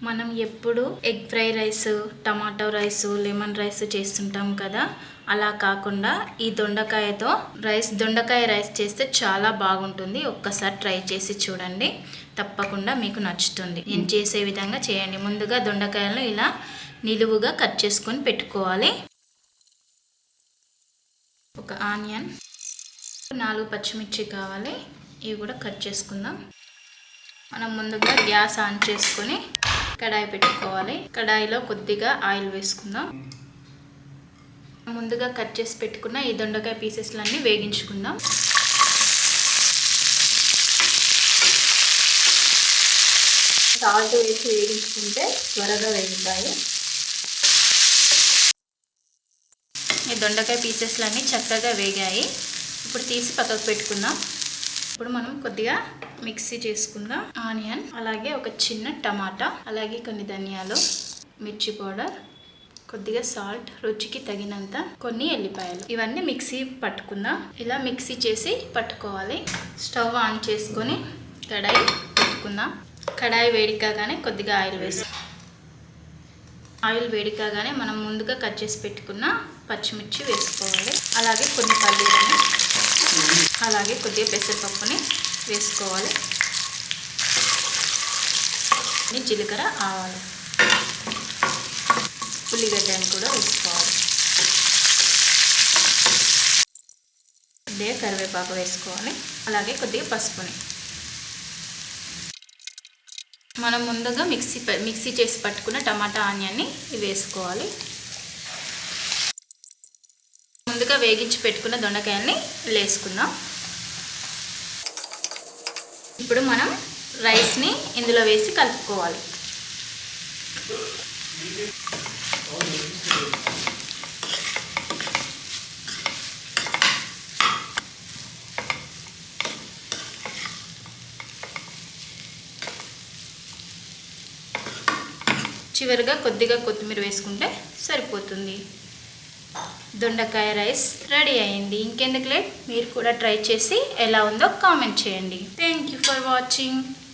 మనం ఎప్పుడు egg fry rice, tomato rice, lemon rice చేస్తుంటాం కదా, అలా కాకుండా ఈ దొండకాయ రైస్ చేస్తే చాలా బాగుంటుంది. ఒక్కసారి ట్రై చేసి చూడండి, తప్పకుండా మీకు నచ్చుతుంది. నేను చేసే విధంగా చేయండి. ముందుగా దొండకాయలను ఇలా నిలువుగా కట్ చేసుకొని పెట్టుకోవాలి. ఒక ఆనియన్, 4 పచ్చిమిర్చి కావాలి, ఇవి కూడా కట్ చేసుకుందాం. మనం ముందుగా గ్యాస్ ఆన్ చేసుకొని కడాయి పెట్టుకోవాలి. కడాయిలో కొద్దిగా ఆయిల్ వేసుకుందాం. ముందుగా కట్ చేసి పెట్టుకున్న ఈ దొండకాయ పీసెస్లన్నీ వేగించుకుందాం. సాల్ట్ వేసి వేగించుకుంటే త్వరగా వేగుతాయి. ఈ దొండకాయ పీసెస్లన్నీ చక్కగా వేగాయి. ఇప్పుడు తీసి పక్కకు పెట్టుకుందాం. ఇప్పుడు మనం కొద్దిగా మిక్సీ చేసుకుందాం. ఆనియన్, అలాగే ఒక చిన్న టమాటా, అలాగే కొన్ని ధనియాలు, మిర్చి పౌడర్, కొద్దిగా సాల్ట్, రుచికి తగినంత, కొన్ని ఎల్లిపాయలు, ఇవన్నీ మిక్సీ పట్టుకుందాం. ఇలా మిక్సీ చేసి పట్టుకోవాలి. స్టవ్ ఆన్ చేసుకొని కడాయి పెట్టుకుందాం. కడాయి వేడికాగానే కొద్దిగా ఆయిల్ వేసి, ఆయిల్ వేడికాగానే మనం ముందుగా కట్ చేసి పెట్టుకున్న పచ్చిమిర్చి వేసుకోవాలి. అలాగే కొన్ని పల్లీలని, అలాగే కొద్దిగా పెసరపప్పుని వేసుకోవాలి. జీలకర్ర, ఆవాలు, ఉల్లిగడ్డని కూడా వేసుకోవాలి. కొద్దిగా కరివేపాకు వేసుకోవాలి. అలాగే కొద్దిగా పసుపుని. మనం ముందుగా మిక్సీ చేసి పట్టుకున్న టమాటా, ఆనియన్ని వేసుకోవాలి. ముందుగా వేగించి పెట్టుకున్న దొండకాయల్ని వేసుకుందాం. ఇప్పుడు మనం రైస్ని ఇందులో వేసి కలుపుకోవాలి. చివరిగా కొద్దిగా కొత్తిమీర వేసుకుంటే సరిపోతుంది. దొండకాయ రైస్ రెడీ అయింది. ఇంకెందుకు లేట్, మీరు కూడా ట్రై చేసి ఎలా ఉందో కామెంట్ చేయండి. Thank you for watching.